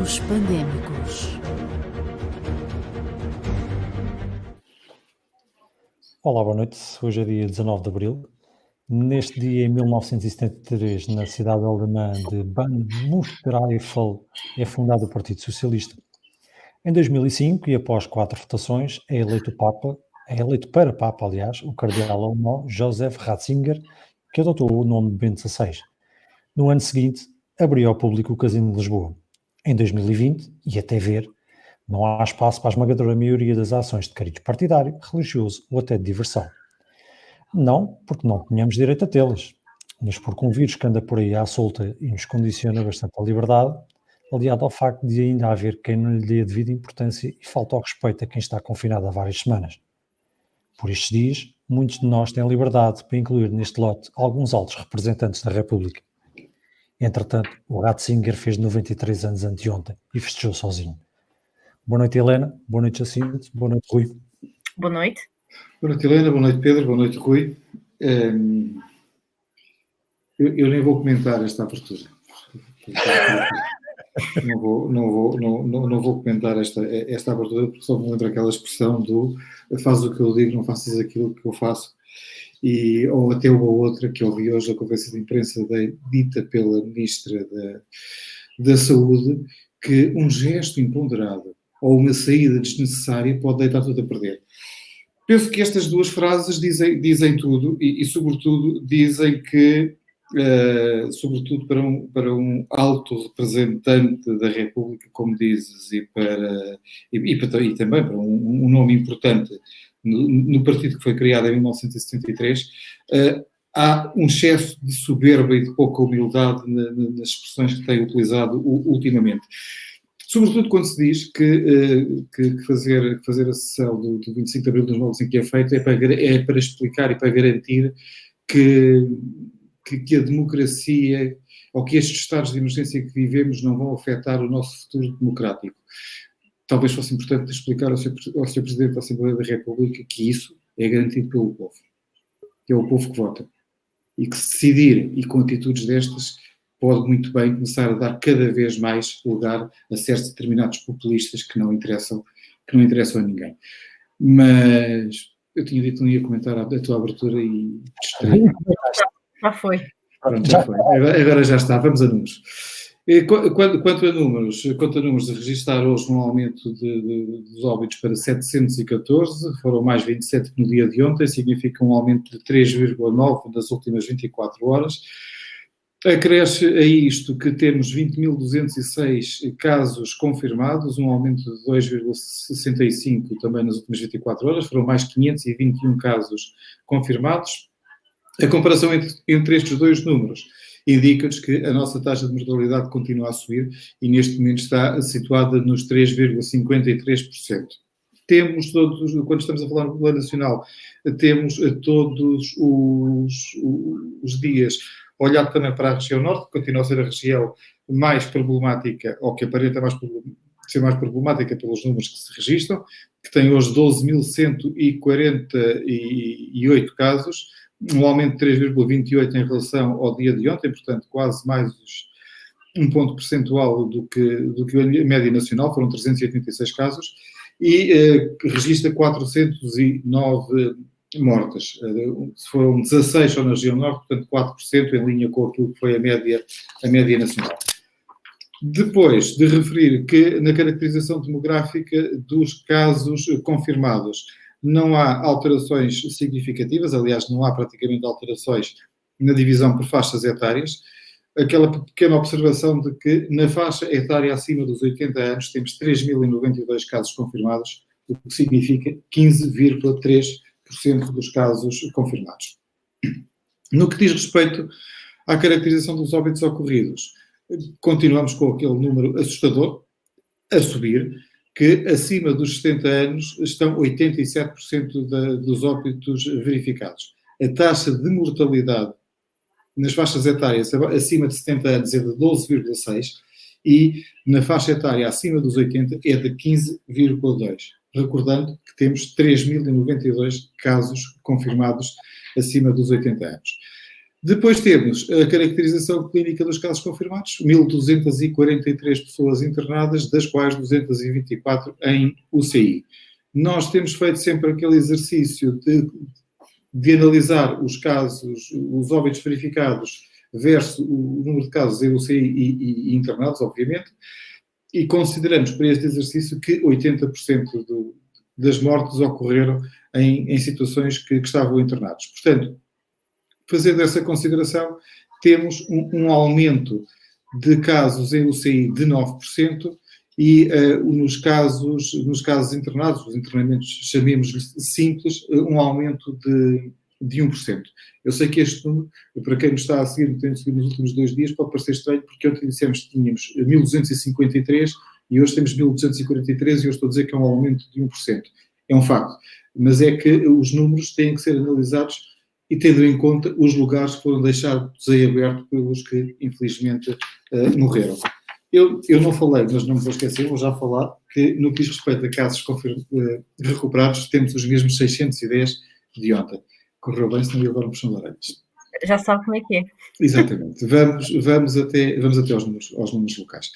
Momentos pandémicos. Olá, boa noite. Hoje é dia 19 de Abril. Neste dia, em 1973, na cidade alemã de Bad Münstereifel, é fundado o Partido Socialista. Em 2005, e após 4 votações, é eleito para Papa, aliás, o cardeal alemão Joseph Ratzinger, que adotou o nome de Bento XVI. No ano seguinte, abriu ao público o Casino de Lisboa. Em 2020, e até ver, não há espaço para a esmagadora maioria das ações de cariz partidário, religioso ou até de diversão. Não porque não tenhamos direito a tê-las, mas porque um vírus que anda por aí à solta e nos condiciona bastante a liberdade, aliado ao facto de ainda haver quem não lhe dê a devida importância e falta ao respeito a quem está confinado há várias semanas. Por estes dias, muitos de nós têm liberdade para incluir neste lote alguns altos representantes da República. Entretanto, o Ratzinger fez 93 anos anteontem e festejou sozinho. Boa noite, Helena. Boa noite, Jacinto. Boa noite, Rui. Boa noite. Boa noite, Helena. Boa noite, Pedro. Boa noite, Rui. Eu nem vou comentar esta abertura. Não vou comentar esta abertura, porque só me lembro aquela expressão do faz o que eu digo, não faças aquilo que eu faço. Ou até uma outra que ouvi hoje a conferência de imprensa dita pela Ministra da Saúde, que um gesto imponderado ou uma saída desnecessária pode deitar tudo a perder. Penso que estas duas frases dizem tudo e sobretudo, dizem que, sobretudo para um alto representante da República, como dizes, e também para um nome importante no partido que foi criado em 1973, há um excesso de soberba e de pouca humildade nas expressões que tem utilizado ultimamente. Sobretudo quando se diz que fazer a sessão do 25 de Abril de 2005 que é feito é para explicar e para garantir que a democracia ou que estes estados de emergência que vivemos não vão afetar o nosso futuro democrático. Talvez fosse importante explicar ao Sr. Presidente da Assembleia da República que isso é garantido pelo povo. Que é o povo que vota. E que se decidir, e com atitudes destas, pode muito bem começar a dar cada vez mais lugar a certos determinados populistas que não interessam a ninguém. Mas eu tinha dito que não ia comentar a tua abertura e distraí. Já foi. Pronto, já foi. Agora já está. Vamos a números. Quanto a números, registar hoje um aumento dos óbitos para 714, foram mais 27 que no dia de ontem, significa um aumento de 3,9 nas últimas 24 horas. Acresce a isto que temos 20.206 casos confirmados, um aumento de 2,65 também nas últimas 24 horas, foram mais 521 casos confirmados. A comparação entre estes dois números indica-nos que a nossa taxa de mortalidade continua a subir e neste momento está situada nos 3,53%. Temos todos, quando estamos a falar no plano nacional, temos todos os dias olhado também para a região norte, que continua a ser a região mais problemática, ou que aparenta ser mais problemática pelos números que se registram, que tem hoje 12.148 casos, um aumento de 3,28 em relação ao dia de ontem, portanto quase mais um ponto percentual do que a média nacional, foram 386 casos, e registra 409 mortes. Foram 16 só na região norte, portanto 4% em linha com aquilo que foi a média nacional. Depois de referir que na caracterização demográfica dos casos confirmados não há alterações significativas, aliás não há praticamente alterações na divisão por faixas etárias, aquela pequena observação de que na faixa etária acima dos 80 anos temos 3.092 casos confirmados, o que significa 15,3% dos casos confirmados. No que diz respeito à caracterização dos óbitos ocorridos, continuamos com aquele número assustador, a subir, que acima dos 70 anos estão 87% dos óbitos verificados. A taxa de mortalidade nas faixas etárias acima de 70 anos é de 12,6% e na faixa etária acima dos 80 é de 15,2%. Recordando que temos 3.092 casos confirmados acima dos 80 anos. Depois temos a caracterização clínica dos casos confirmados, 1.243 pessoas internadas, das quais 224 em UCI. Nós temos feito sempre aquele exercício de analisar os casos, os óbitos verificados versus o número de casos em UCI e internados, obviamente, e consideramos para este exercício que 80% das mortes ocorreram em situações que estavam internados. Portanto, fazendo essa consideração, temos um aumento de casos em UCI de 9% e nos casos internados, os internamentos, chamemos-lhe simples, um aumento de 1%. Eu sei que este número, para quem nos está a seguir, tem seguido nos últimos 2 dias, pode parecer estranho, porque ontem dissemos que tínhamos 1.253 e hoje temos 1.243 e eu estou a dizer que é um aumento de 1%. É um facto. Mas é que os números têm que ser analisados e tendo em conta os lugares que foram deixados em aberto pelos que, infelizmente, morreram. Eu não falei, mas não me vou esquecer, vou já falar, que no que diz respeito a casos recuperados, temos os mesmos 610 de ontem. Correu bem, senão ia levar um puxão de orelhas. Já sabe como é que é. Exatamente. Vamos até aos números locais.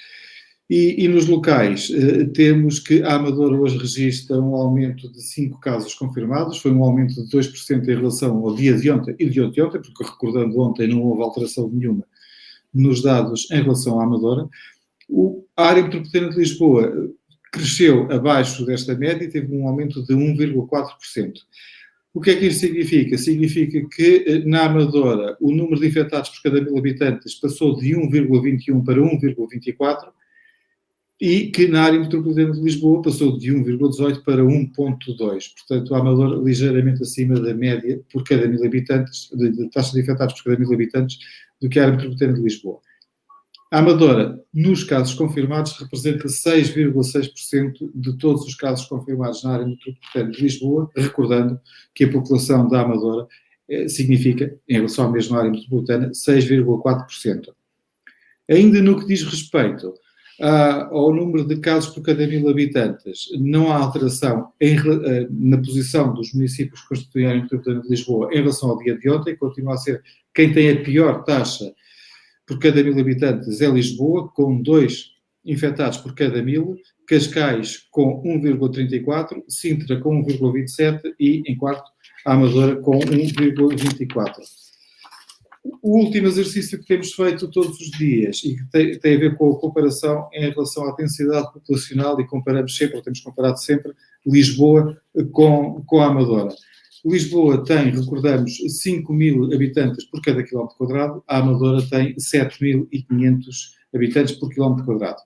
E nos locais, temos que a Amadora hoje registra um aumento de 5 casos confirmados, foi um aumento de 2% em relação ao dia de ontem e de ontem, porque recordando ontem não houve alteração nenhuma nos dados em relação à Amadora. A área metropolitana de Lisboa cresceu abaixo desta média e teve um aumento de 1,4%. O que é que isto significa? Significa que na Amadora o número de infectados por cada 1.000 habitantes passou de 1,21 para 1,24 e que na área metropolitana de Lisboa passou de 1,18 para 1,2. Portanto, a Amadora ligeiramente acima da média por cada 1.000 habitantes, de taxa de infectados por cada 1.000 habitantes, do que a área metropolitana de Lisboa. A Amadora, nos casos confirmados, representa 6,6% de todos os casos confirmados na área metropolitana de Lisboa, recordando que a população da Amadora significa, em relação à mesma área metropolitana, 6,4%. Ainda no que diz respeito ao número de casos por cada 1.000 habitantes, não há alteração na posição dos municípios que constituem a área metropolitana de Lisboa em relação ao dia de ontem, continua a ser quem tem a pior taxa por cada 1.000 habitantes é Lisboa, com 2 infectados por cada 1.000, Cascais com 1,34, Sintra com 1,27 e, em quarto, a Amadora com 1,24. O último exercício que temos feito todos os dias e que tem a ver com a comparação em relação à densidade populacional e temos comparado sempre Lisboa com a Amadora. Lisboa tem, recordamos, 5.000 habitantes por cada quilómetro quadrado, a Amadora tem 7.500 habitantes por quilómetro quadrado.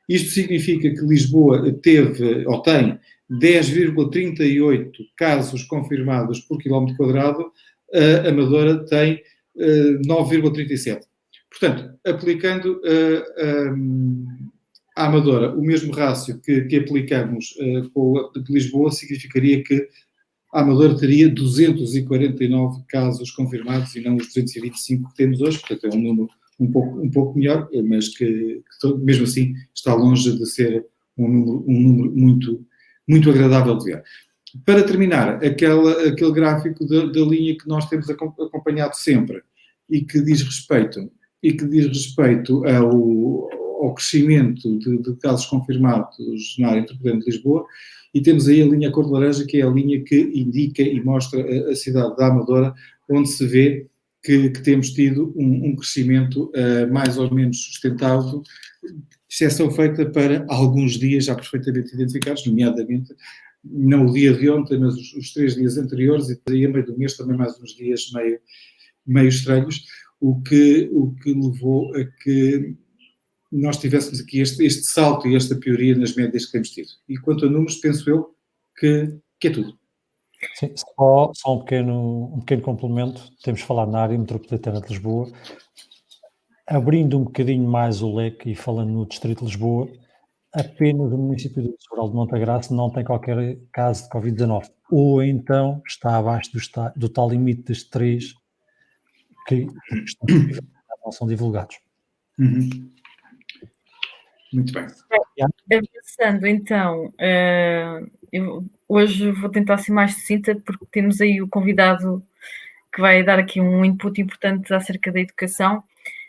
Isto significa que Lisboa teve, ou tem, 10,38 casos confirmados por quilómetro quadrado, a Amadora tem 9,37. Portanto, aplicando à Amadora o mesmo rácio que aplicamos com a de Lisboa, significaria que a Amadora teria 249 casos confirmados e não os 225 que temos hoje, portanto é um número um pouco melhor, mas que mesmo assim está longe de ser um número muito, muito agradável de ver. Para terminar, aquele gráfico da linha que nós temos acompanhado sempre e que diz respeito ao crescimento de casos confirmados na área metropolitana de Lisboa, e temos aí a linha cor de laranja, que é a linha que indica e mostra a cidade da Amadora, onde se vê que temos tido um crescimento mais ou menos sustentado, exceção feita para alguns dias já perfeitamente identificados, nomeadamente não o dia de ontem, mas os 3 dias anteriores, e aí a meio do mês também mais uns dias meio estranhos, o que levou a que nós tivéssemos aqui este salto e esta pioria nas médias que temos tido. E quanto a números, penso eu que é tudo. Sim, só um pequeno complemento. Temos falado na área metropolitana de Lisboa, abrindo um bocadinho mais o leque e falando no Distrito de Lisboa, apenas o município do Sobral de Montagraça não tem qualquer caso de Covid-19, ou então está abaixo do tal limite dos 3 que não são divulgados. Uhum. Muito bem. Avançando, então, eu hoje vou tentar ser mais sucinta porque temos aí o convidado que vai dar aqui um input importante acerca da educação,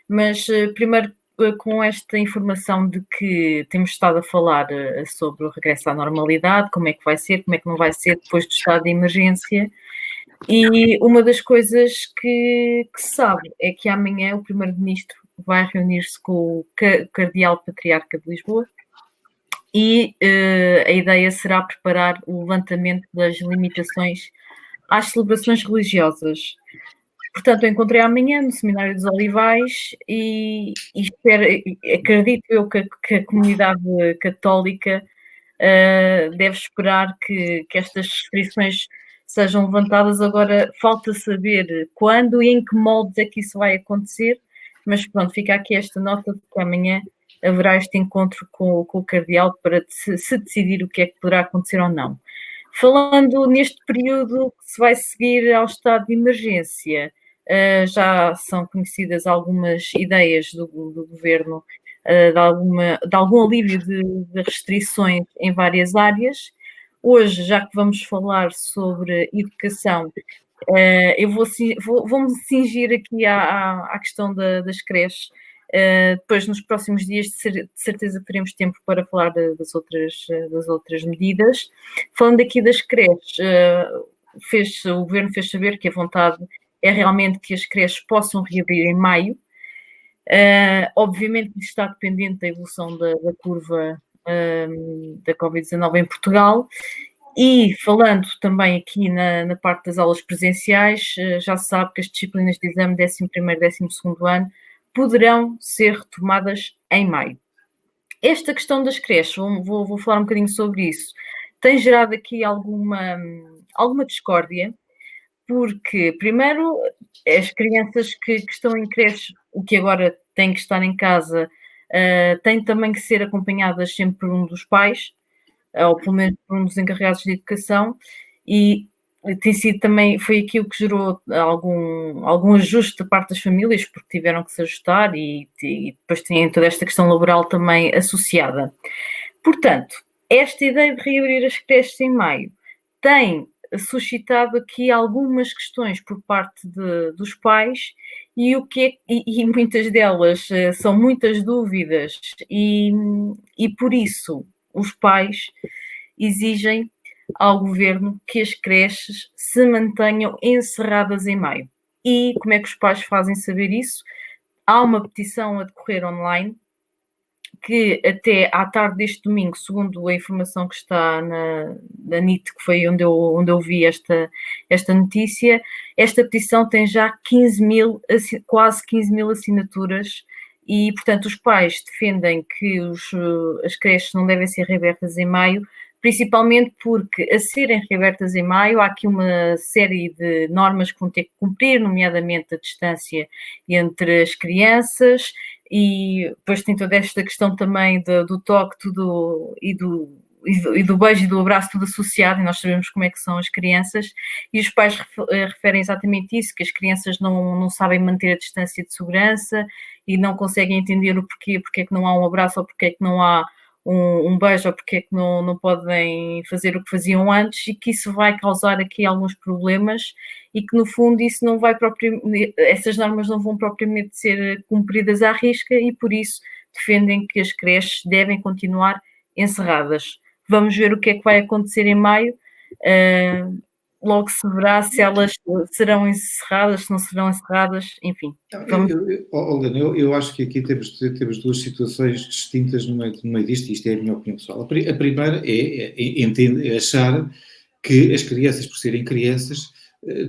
mas primeiro com esta informação de que temos estado a falar sobre o regresso à normalidade, como é que vai ser, como é que não vai ser depois do estado de emergência, e uma das coisas que se sabe é que amanhã o Primeiro-Ministro vai reunir-se com o Cardeal Patriarca de Lisboa e a ideia será preparar o levantamento das limitações às celebrações religiosas. Portanto, eu encontrei amanhã no Seminário dos Olivais e acredito eu que a comunidade católica deve esperar que estas restrições sejam levantadas. Agora, falta saber quando e em que moldes é que isso vai acontecer, mas pronto, fica aqui esta nota de que amanhã haverá este encontro com o Cardeal para se decidir o que é que poderá acontecer ou não. Falando neste período que se vai seguir ao estado de emergência, já são conhecidas algumas ideias do Governo de algum alívio de restrições em várias áreas. Hoje, já que vamos falar sobre educação, eu vou-me cingir aqui à questão das creches. Depois, nos próximos dias, de certeza teremos tempo para falar das outras medidas. Falando aqui das creches, o Governo fez saber que a vontade é realmente que as creches possam reabrir em maio. Obviamente isto está dependente da evolução da curva da Covid-19 em Portugal. E falando também aqui na parte das aulas presenciais, já se sabe que as disciplinas de exame 11º e 12º ano poderão ser retomadas em maio. Esta questão das creches, vou falar um bocadinho sobre isso, tem gerado aqui alguma discórdia, porque, primeiro, as crianças que estão em creche, o que agora têm que estar em casa, têm também que ser acompanhadas sempre por um dos pais, ou pelo menos por um dos encarregados de educação, e tem sido também, foi aquilo que gerou algum ajuste da parte das famílias, porque tiveram que se ajustar e depois tem toda esta questão laboral também associada. Portanto, esta ideia de reabrir as creches em maio tem suscitado aqui algumas questões por parte dos pais e muitas delas são muitas dúvidas e por isso os pais exigem ao Governo que as creches se mantenham encerradas em maio. E como é que os pais fazem saber isso? Há uma petição a decorrer online que até à tarde deste domingo, segundo a informação que está na NIT, que foi onde eu vi esta notícia, esta petição tem já quase 15 mil assinaturas e, portanto, os pais defendem que as creches não devem ser reabertas em maio, principalmente porque, a serem reabertas em maio, há aqui uma série de normas que vão ter que cumprir, nomeadamente a distância entre as crianças, e depois tem toda esta questão também do toque e do beijo e do abraço tudo associado, e nós sabemos como é que são as crianças, e os pais referem exatamente isso, que as crianças não sabem manter a distância de segurança e não conseguem entender o porque é que não há um abraço, ou porque é que não há um beijo, ou porque é que não podem fazer o que faziam antes, e que isso vai causar aqui alguns problemas e que no fundo isso não vai essas normas não vão propriamente ser cumpridas à risca, e por isso defendem que as creches devem continuar encerradas. Vamos ver o que é que vai acontecer em maio. Logo se verá se elas serão encerradas, se não serão encerradas, enfim. Eu acho que aqui temos duas situações distintas no meio disto, e isto é a minha opinião pessoal. A primeira é achar que as crianças, por serem crianças,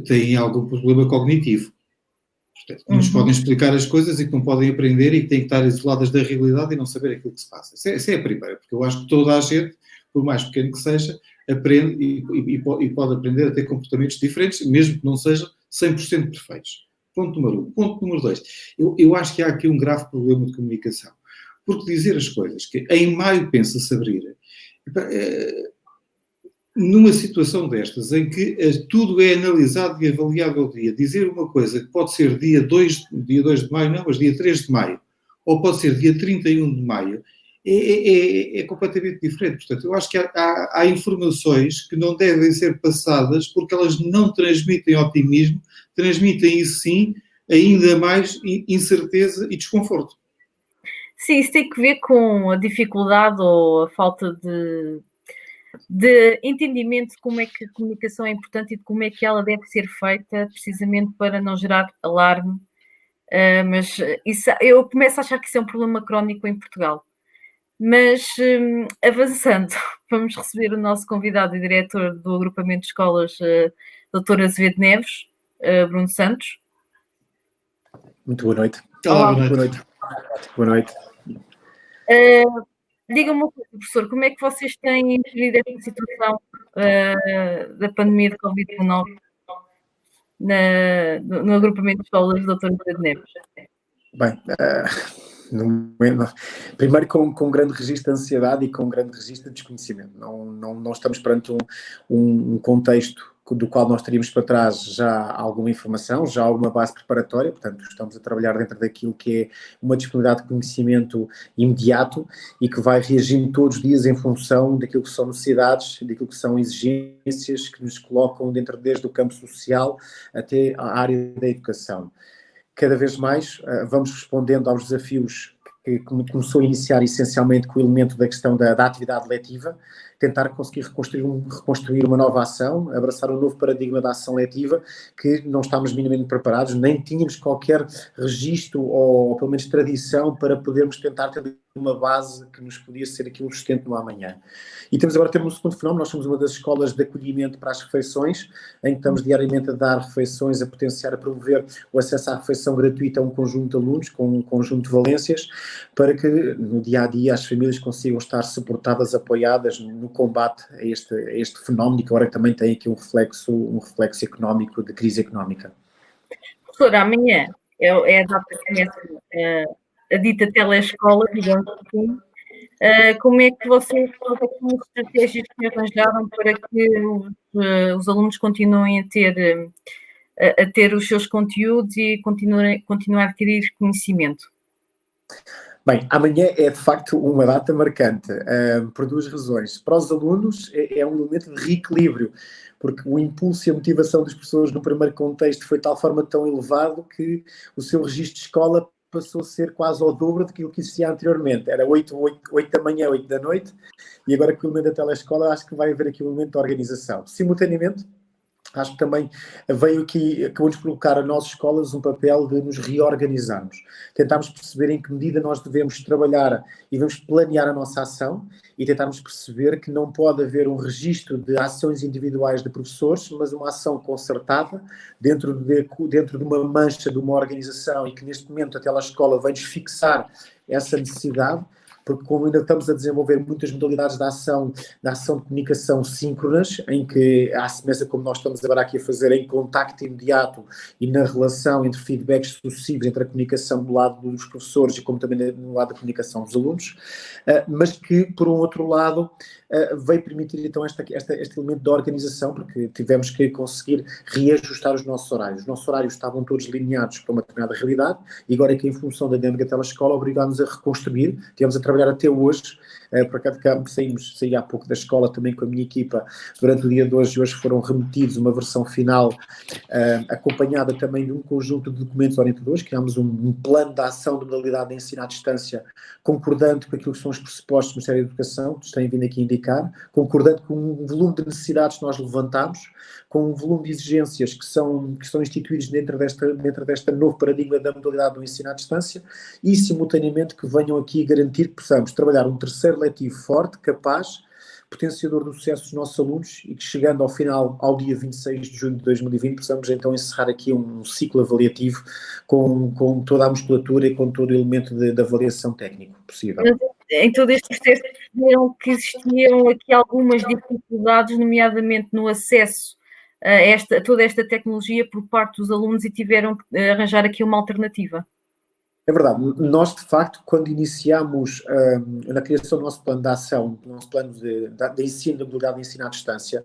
têm algum problema cognitivo. Portanto, não nos podem explicar as coisas e que não podem aprender e que têm que estar isoladas da realidade e não saber aquilo que se passa. Essa é a primeira, porque eu acho que toda a gente, por mais pequeno que seja, aprende e pode aprender a ter comportamentos diferentes, mesmo que não sejam 100% perfeitos. Ponto número 1. Ponto número 2. Eu acho que há aqui um grave problema de comunicação. Porque dizer as coisas que em maio pensa-se abrir, numa situação destas, em que tudo é analisado e avaliado ao dia, dizer uma coisa que pode ser dia 2 de maio, não, mas dia 3 de maio, ou pode ser dia 31 de maio, é completamente diferente. Portanto, eu acho que há informações que não devem ser passadas porque elas não transmitem otimismo, transmitem, isso sim, ainda mais incerteza e desconforto. Sim, isso tem que ver com a dificuldade ou a falta de entendimento de como é que a comunicação é importante e de como é que ela deve ser feita, precisamente para não gerar alarme. Mas isso, eu começo a achar que isso é um problema crónico em Portugal. Mas, avançando, vamos receber o nosso convidado e diretor do agrupamento de escolas, Dr. Azevedo Neves, Bruno Santos. Muito boa noite. Olá, boa Boa noite. Boa noite. Diga-me uma coisa, professor, como é que vocês têm gerido esta situação da pandemia de Covid-19 no agrupamento de escolas do Dr. Azevedo Neves? Bem, primeiro com grande registro de ansiedade e com grande registro de desconhecimento. Não estamos perante um contexto do qual nós teríamos para trás já alguma informação, já alguma base preparatória, portanto estamos a trabalhar dentro daquilo que é uma disponibilidade de conhecimento imediato e que vai reagindo todos os dias em função daquilo que são necessidades, daquilo que são exigências que nos colocam dentro desde o campo social até a área da educação. Cada vez mais vamos respondendo aos desafios que começou a iniciar essencialmente com o elemento da questão da atividade letiva, tentar conseguir reconstruir uma nova ação, abraçar um novo paradigma da ação letiva, que não estávamos minimamente preparados, nem tínhamos qualquer registro ou pelo menos tradição para podermos tentar ter uma base que nos podia ser aqui um sustento no amanhã. E temos um segundo fenómeno, nós somos uma das escolas de acolhimento para as refeições, em que estamos diariamente a dar refeições, a potenciar, a promover o acesso à refeição gratuita a um conjunto de alunos, com um conjunto de valências, para que no dia-a-dia as famílias consigam estar suportadas, apoiadas no combate a este fenómeno, que agora também tem aqui um reflexo económico, de crise económica. Professor, amanhã é a data que começa a dita telescola, digamos assim. Como é que vocês, quais é que são as estratégias que arranjaram para que os alunos continuem a ter os seus conteúdos e continuem a adquirir conhecimento? Bem, amanhã é de facto uma data marcante, por duas razões. Para os alunos é um momento de reequilíbrio, porque o impulso e a motivação das pessoas no primeiro contexto foi de tal forma tão elevado que o seu registro de escola passou a ser quase ao dobro daquilo que existia anteriormente. Era 8 da manhã, 8 da noite, e agora com o momento da telescola acho que vai haver aqui um momento de organização. Simultaneamente, acho que também acabou-nos colocar a nossas escolas um papel de nos reorganizarmos. Tentarmos perceber em que medida nós devemos trabalhar e devemos planear a nossa ação e tentarmos perceber que não pode haver um registro de ações individuais de professores, mas uma ação concertada dentro de uma mancha de uma organização e que neste momento a telescola vem-nos fixar essa necessidade, porque como ainda estamos a desenvolver muitas modalidades da ação de comunicação síncronas, em que há semelhança como nós estamos agora aqui a fazer em contacto imediato e na relação entre feedbacks sucessivos entre a comunicação do lado dos professores e como também no lado da comunicação dos alunos, mas que, por um outro lado, veio permitir então este elemento de organização, porque tivemos que conseguir reajustar os nossos horários. Os nossos horários estavam todos lineados para uma determinada realidade e agora é que, em função da dinâmica da telescola, obrigámos a reconstruir, tivemos a trabalhar até hoje, por acaso saí há pouco da escola também com a minha equipa, durante o dia de hoje foram remetidos uma versão final, acompanhada também de um conjunto de documentos orientadores, criámos um plano de ação de modalidade de ensino à distância, concordante com aquilo que são os pressupostos do Ministério da Educação, que nos têm vindo aqui a indicar, concordante com o volume de necessidades que nós levantámos, com o volume de exigências que são instituídos dentro desta novo paradigma da modalidade do ensino à distância e, simultaneamente, que venham aqui garantir que possamos trabalhar um terceiro letivo forte, capaz, potenciador do sucesso dos nossos alunos e que, chegando ao final, ao dia 26 de junho de 2020, possamos então encerrar aqui um ciclo avaliativo com toda a musculatura e com todo o elemento de avaliação técnico possível. Em todo este processo perceberam que existiam aqui algumas dificuldades, nomeadamente no acesso a toda esta tecnologia por parte dos alunos e tiveram que arranjar aqui uma alternativa. É verdade. Nós, de facto, quando iniciamos na criação do nosso plano de ação, do nosso plano de ensino, da modalidade de ensino à distância,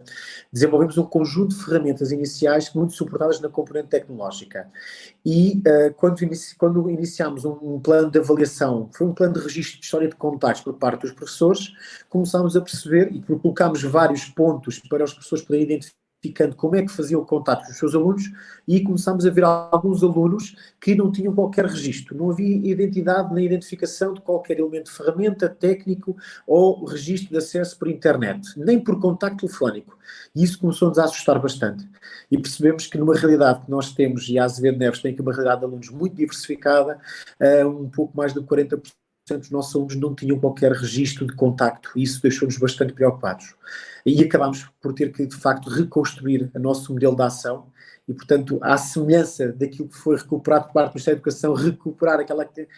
desenvolvemos um conjunto de ferramentas iniciais muito suportadas na componente tecnológica. E quando iniciámos um plano de avaliação, foi um plano de registro de história de contactos por parte dos professores, começámos a perceber e colocámos vários pontos para os professores poderem identificar como é que faziam o contato com os seus alunos, e começámos a ver alguns alunos que não tinham qualquer registro, não havia identidade nem identificação de qualquer elemento de ferramenta, técnico ou registro de acesso por internet, nem por contacto telefónico. E isso começou-nos a assustar bastante. E percebemos que numa realidade que nós temos, e a Azevedo Neves tem aqui uma realidade de alunos muito diversificada, um pouco mais de 40% dos nossos alunos não tinham qualquer registro de contacto, e isso deixou-nos bastante preocupados. E acabámos por ter que, de facto, reconstruir o nosso modelo de ação e, portanto, à semelhança daquilo que foi recuperado por parte do Ministério da Educação, recuperar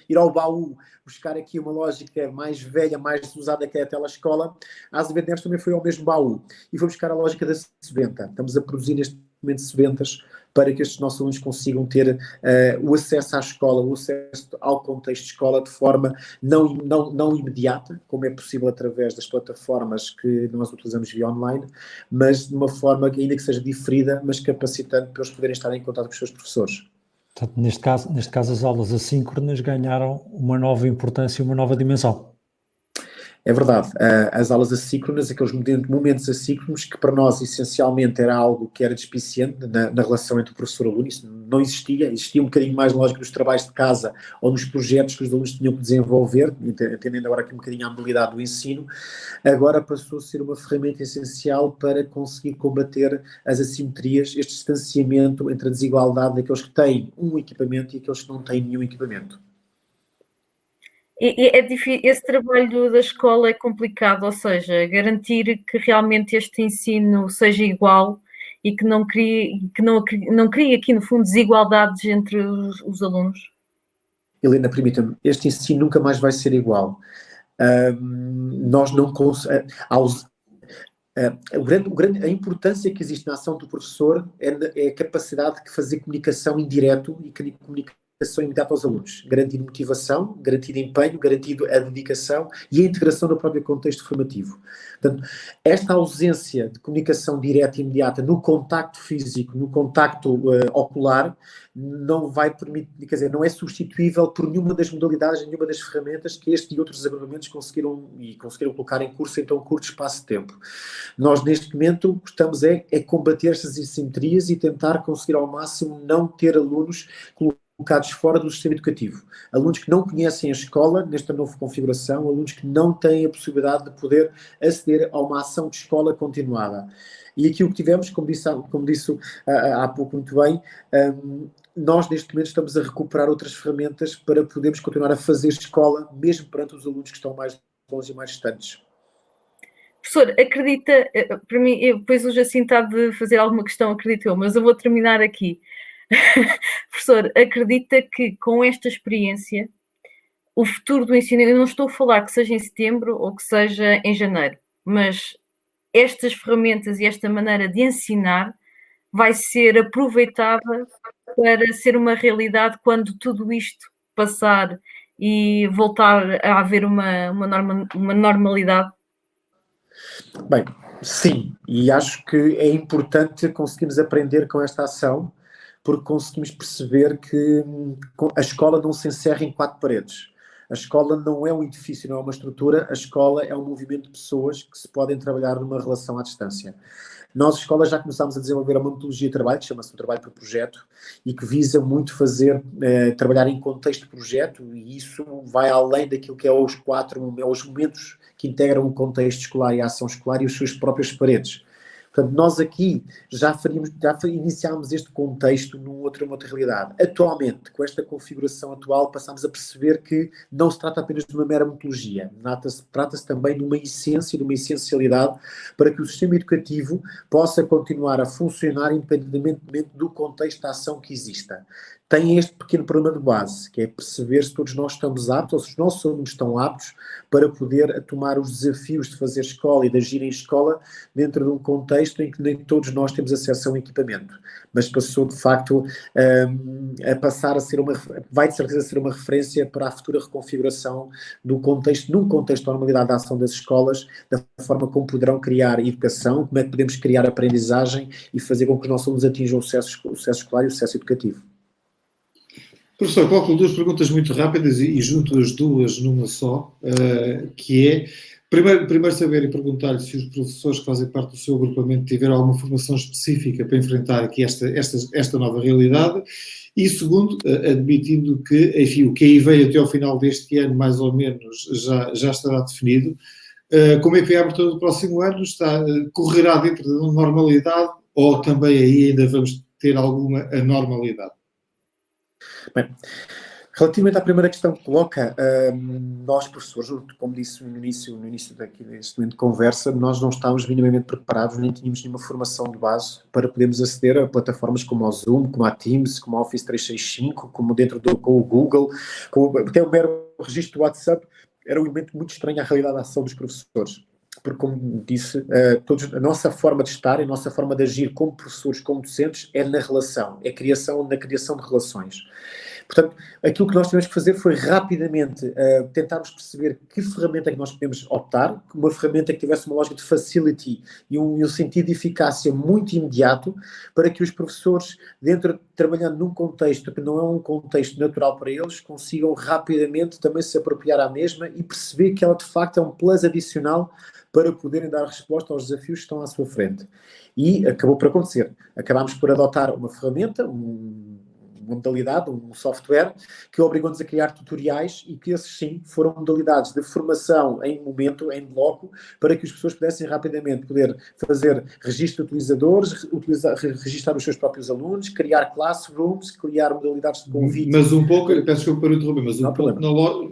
ir ao baú, buscar aqui uma lógica mais velha, mais usada que é a telescola, a Azevedo Neves também foi ao mesmo baú e foi buscar a lógica da sebenta. Estamos a produzir neste momento sebentas para que estes nossos alunos consigam ter o acesso à escola, o acesso ao contexto de escola de forma não imediata, como é possível através das plataformas que nós utilizamos via online, mas de uma forma que ainda que seja diferida, mas capacitante para eles poderem estar em contato com os seus professores. Portanto, neste caso as aulas assíncronas ganharam uma nova importância e uma nova dimensão. É verdade, as aulas assíncronas, aqueles momentos assíncronos, que para nós essencialmente era algo que era despiciente na relação entre o professor e o aluno, isso não existia um bocadinho mais lógico nos trabalhos de casa ou nos projetos que os alunos tinham que desenvolver, entendendo agora aqui um bocadinho a habilidade do ensino, agora passou a ser uma ferramenta essencial para conseguir combater as assimetrias, este distanciamento entre a desigualdade daqueles que têm um equipamento e aqueles que não têm nenhum equipamento. É difícil, esse trabalho da escola é complicado, ou seja, garantir que realmente este ensino seja igual e que não crie aqui, no fundo, desigualdades entre os alunos. Helena, permita-me, este ensino nunca mais vai ser igual. Nós não conseguimos... a importância que existe na ação do professor é a capacidade de fazer comunicação em direto e comunicação imediata aos alunos, garantindo motivação, garantido empenho, garantido a dedicação e a integração no próprio contexto formativo. Portanto, esta ausência de comunicação direta e imediata no contacto físico, no contacto ocular, não vai permitir, quer dizer, não é substituível por nenhuma das modalidades, nenhuma das ferramentas que este e outros agrupamentos conseguiram colocar em curso em tão curto espaço de tempo. Nós, neste momento, estamos a combater estas assimetrias e tentar conseguir ao máximo não ter alunos colocados fora do sistema educativo. Alunos que não conhecem a escola nesta nova configuração, alunos que não têm a possibilidade de poder aceder a uma ação de escola continuada. E aqui o que tivemos, como disse há pouco muito bem, nós neste momento estamos a recuperar outras ferramentas para podermos continuar a fazer escola, mesmo perante os alunos que estão mais longe e mais distantes. Professor, acredita, para mim, depois o Jacinto está de fazer alguma questão, acredito eu, mas eu vou terminar aqui. Professor, acredita que com esta experiência o futuro do ensino, eu não estou a falar que seja em setembro ou que seja em janeiro, mas estas ferramentas e esta maneira de ensinar vai ser aproveitada para ser uma realidade quando tudo isto passar e voltar a haver uma normalidade? Bem, sim, e acho que é importante conseguirmos aprender com esta ação, porque conseguimos perceber que a escola não se encerra em 4 paredes. A escola não é um edifício, não é uma estrutura, a escola é um movimento de pessoas que se podem trabalhar numa relação à distância. Nós, escola, já começámos a desenvolver uma metodologia de trabalho, que chama-se o trabalho por projeto, e que visa muito trabalhar em contexto de projeto, e isso vai além daquilo que é os momentos que integram o contexto escolar e a ação escolar e as suas próprias paredes. Portanto, nós aqui já iniciámos este contexto numa outra realidade. Atualmente, com esta configuração atual, passamos a perceber que não se trata apenas de uma mera metodologia, trata-se também de uma essência, de uma essencialidade para que o sistema educativo possa continuar a funcionar independentemente do contexto da ação que exista. têm este pequeno problema de base, que é perceber se todos nós estamos aptos, ou se os nossos alunos estão aptos para poder tomar os desafios de fazer escola e de agir em escola dentro de um contexto em que nem todos nós temos acesso a um equipamento. Mas passou, de facto, a passar a ser vai de certeza ser uma referência para a futura reconfiguração do contexto, num contexto de normalidade da ação das escolas, da forma como poderão criar educação, como é que podemos criar aprendizagem e fazer com que os nossos alunos atinjam o sucesso escolar e o sucesso educativo. Professor, coloco duas perguntas muito rápidas e junto as duas numa só, que é, primeiro saber e perguntar-lhe se os professores que fazem parte do seu agrupamento tiveram alguma formação específica para enfrentar aqui esta nova realidade, e segundo, admitindo que, enfim, o que aí veio até ao final deste ano, mais ou menos, já estará definido, como é que vem a abertura do próximo ano? Correrá dentro da normalidade ou também aí ainda vamos ter alguma anormalidade? Bem, relativamente à primeira questão que coloca, nós professores, como disse no início daqui deste momento de conversa, nós não estávamos minimamente preparados, nem tínhamos nenhuma formação de base para podermos aceder a plataformas como o Zoom, como a Teams, como a Office 365, como com o Google, até o mero registro do WhatsApp era um elemento muito estranho à realidade da ação dos professores. Porque, como disse, a nossa forma de estar, a nossa forma de agir como professores, como docentes, é na relação, na criação de relações. Portanto, aquilo que nós tivemos que fazer foi rapidamente tentarmos perceber que ferramenta é que nós podemos optar, uma ferramenta que tivesse uma lógica de facility e um sentido de eficácia muito imediato, para que os professores, trabalhando num contexto que não é um contexto natural para eles, consigam rapidamente também se apropriar à mesma e perceber que ela de facto é um plus adicional para poderem dar resposta aos desafios que estão à sua frente. E acabou por acontecer. Acabámos por adotar uma ferramenta, uma modalidade, um software, que obrigou-nos a criar tutoriais e que esses sim foram modalidades de formação em momento, em bloco, para que as pessoas pudessem rapidamente poder fazer registro de utilizadores, registrar os seus próprios alunos, criar classrooms, criar modalidades de convite. Mas um pouco, peço desculpa para interromper,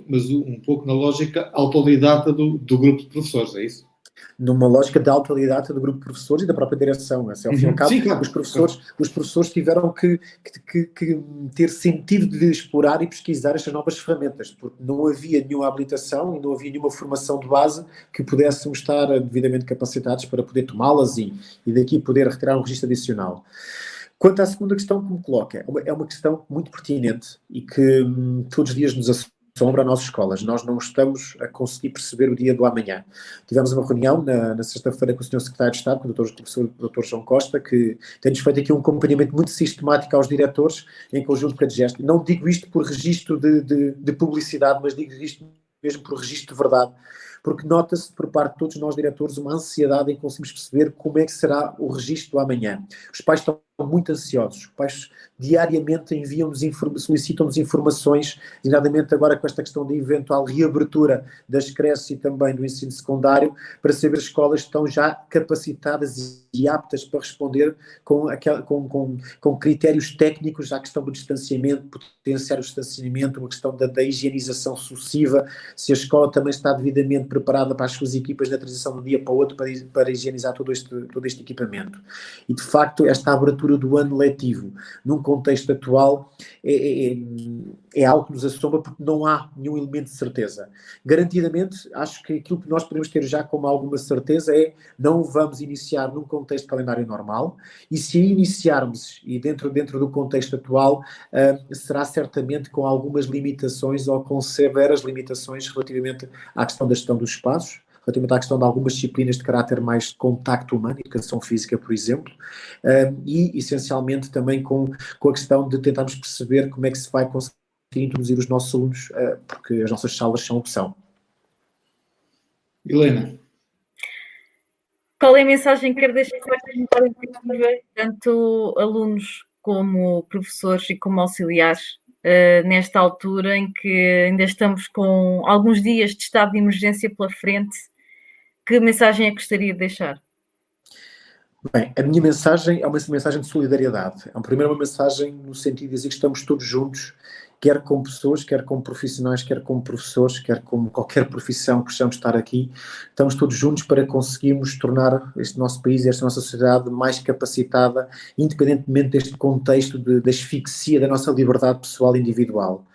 mas um pouco na lógica autodidata do grupo de professores, é isso? Numa lógica de autodidata do grupo de professores e da própria direção. Assim, ao fim e ao cabo, sim, claro. Os professores tiveram que ter sentido de explorar e pesquisar estas novas ferramentas, porque não havia nenhuma habilitação e não havia nenhuma formação de base que pudéssemos estar devidamente capacitados para poder tomá-las e daqui poder retirar um registro adicional. Quanto à segunda questão que me coloca, é uma questão muito pertinente e que todos os dias nos assombra as nossas escolas. Nós não estamos a conseguir perceber o dia do amanhã. Tivemos uma reunião na sexta-feira com o Sr. Secretário de Estado, com o professor Dr. João Costa, que tem-nos feito aqui um acompanhamento muito sistemático aos diretores, em conjunto com a DGEST. Não digo isto por registro de publicidade, mas digo isto mesmo por registro de verdade, porque nota-se por parte de todos nós diretores uma ansiedade em conseguirmos perceber como é que será o registro do amanhã. Os pais estão muito ansiosos, os pais diariamente solicitam-nos informações, exatamente agora com esta questão de eventual reabertura das creches e também do ensino secundário, para saber se as escolas estão já capacitadas e aptas para responder com critérios técnicos à questão do distanciamento, potenciar o distanciamento, a questão da higienização sucessiva, se a escola também está devidamente preparada para as suas equipas na transição de um dia para o outro para higienizar todo este equipamento. E, de facto, esta abertura do ano letivo, num contexto atual, é algo que nos assombra porque não há nenhum elemento de certeza. Garantidamente, acho que aquilo que nós podemos ter já como alguma certeza é não vamos iniciar num contexto de calendário normal e se iniciarmos, e dentro do contexto atual, será certamente com algumas limitações ou com severas limitações relativamente à questão da gestão dos espaços, relativamente à questão de algumas disciplinas de caráter mais de contacto humano, educação física, por exemplo, e essencialmente também com a questão de tentarmos perceber como é que se vai conseguir introduzir os nossos alunos, porque as nossas salas são opção. Helena. Qual é a mensagem que quer deixar tanto alunos como professores e como auxiliares nesta altura em que ainda estamos com alguns dias de estado de emergência pela frente? Que mensagem é que gostaria de deixar? Bem, a minha mensagem é uma mensagem de solidariedade. Primeiro, uma mensagem no sentido de dizer que estamos todos juntos, quer como pessoas, quer como profissionais, quer como professores, quer como qualquer profissão que possamos estar aqui. Estamos todos juntos para conseguirmos tornar este nosso país e esta nossa sociedade mais capacitada, independentemente deste contexto de asfixia da nossa liberdade pessoal e individual.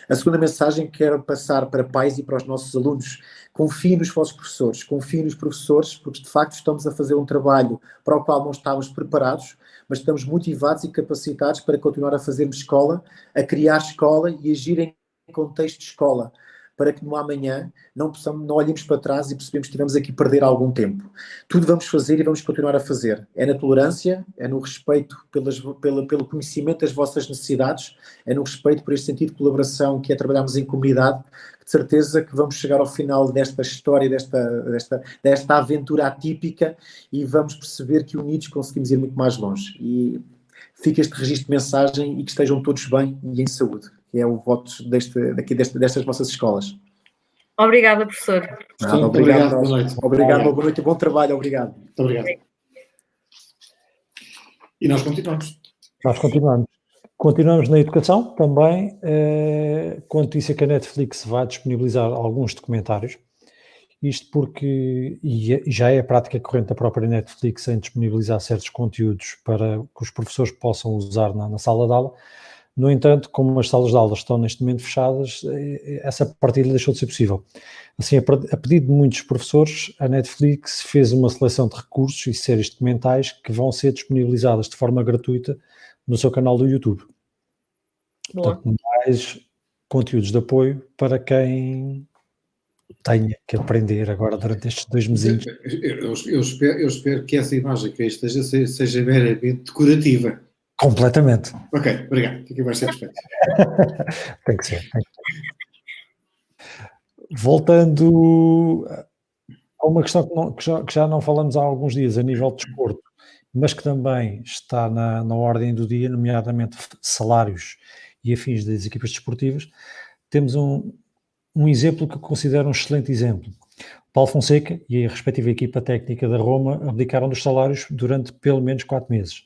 A segunda mensagem que quero passar para pais e para os nossos alunos: confiem nos vossos professores, confiem nos professores, porque de facto estamos a fazer um trabalho para o qual não estávamos preparados, mas estamos motivados e capacitados para continuar a fazermos escola, a criar escola e agir em contexto de escola, para que no amanhã não olhemos para trás e percebemos que tivemos aqui a perder algum tempo. Tudo vamos fazer e vamos continuar a fazer. É na tolerância, é no respeito pelo conhecimento das vossas necessidades, é no respeito por este sentido de colaboração que é trabalharmos em comunidade, de certeza que vamos chegar ao final desta história, desta aventura atípica, e vamos perceber que unidos conseguimos ir muito mais longe. E fica este registro de mensagem e que estejam todos bem e em saúde, que é o voto destas vossas escolas. Obrigada, professor. Obrigado, boa noite. Obrigado, boa noite e bom trabalho. Obrigado. Muito obrigado. E nós continuamos. Continuamos na educação também, com a notícia que a Netflix vai disponibilizar alguns documentários. Isto porque, e já é a prática corrente da própria Netflix em disponibilizar certos conteúdos para que os professores possam usar na sala de aula. No entanto, como as salas de aula estão neste momento fechadas, essa partilha deixou de ser possível. Assim, a pedido de muitos professores, a Netflix fez uma seleção de recursos e séries documentais que vão ser disponibilizadas de forma gratuita no seu canal do YouTube. Boa. Portanto, mais conteúdos de apoio para quem tenha que aprender agora durante estes 2 meses. Eu espero que essa imagem que aí esteja seja meramente decorativa. Completamente. Ok, obrigado. Fiquei mais satisfeito. Tem que ser. Voltando a uma questão que já não falamos há alguns dias a nível de desporto, mas que também está na ordem do dia, nomeadamente salários e afins das equipas desportivas, temos um exemplo que eu considero um excelente exemplo. Paulo Fonseca e a respectiva equipa técnica da Roma abdicaram dos salários durante pelo menos 4 meses.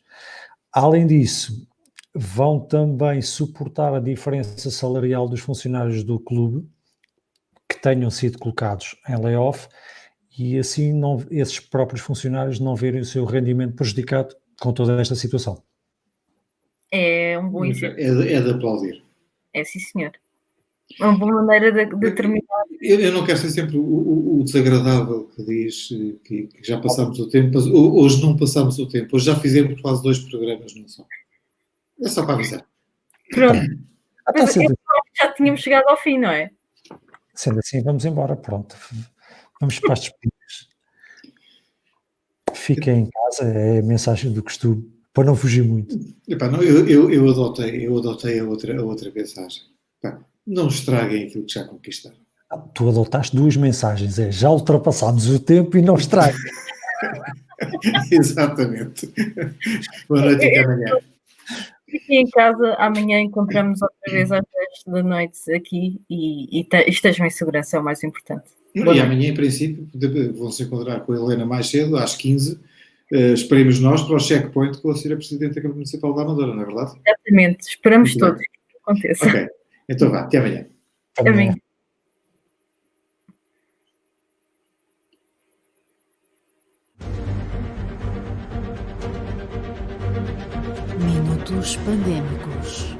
Além disso, vão também suportar a diferença salarial dos funcionários do clube que tenham sido colocados em layoff e assim esses próprios funcionários não verem o seu rendimento prejudicado com toda esta situação. É um bom exemplo. É de aplaudir. É, sim, senhor. É uma boa maneira de terminar. Eu não quero ser sempre o desagradável que diz que já passámos o tempo, mas hoje não passámos o tempo. Hoje já fizemos quase 2 programas, não só. É só para avisar. Pronto. Mas já tínhamos chegado ao fim, não é? Sendo assim, vamos embora, pronto. Vamos para as despedidas. Fiquem em casa, é a mensagem do costume, para não fugir muito. Epá, não, eu adotei a outra mensagem. Epá, não estraguem aquilo que já conquistaram. Tu adotaste 2 mensagens, já ultrapassámos o tempo e não estrague. Exatamente. Boa noite e até amanhã. Fiquem em casa, amanhã encontramos outra vez às 10 da noite aqui e estejam em segurança, é o mais importante. E amanhã, em princípio, vão-se encontrar com a Helena mais cedo, às 15. Esperemos nós para o checkpoint com a Sra. Presidente da Câmara Municipal da Amadora, não é verdade? Exatamente, esperamos Muito todos bem. que aconteça. Ok, então vá, até amanhã. Amanhã. Minutos pandémicos.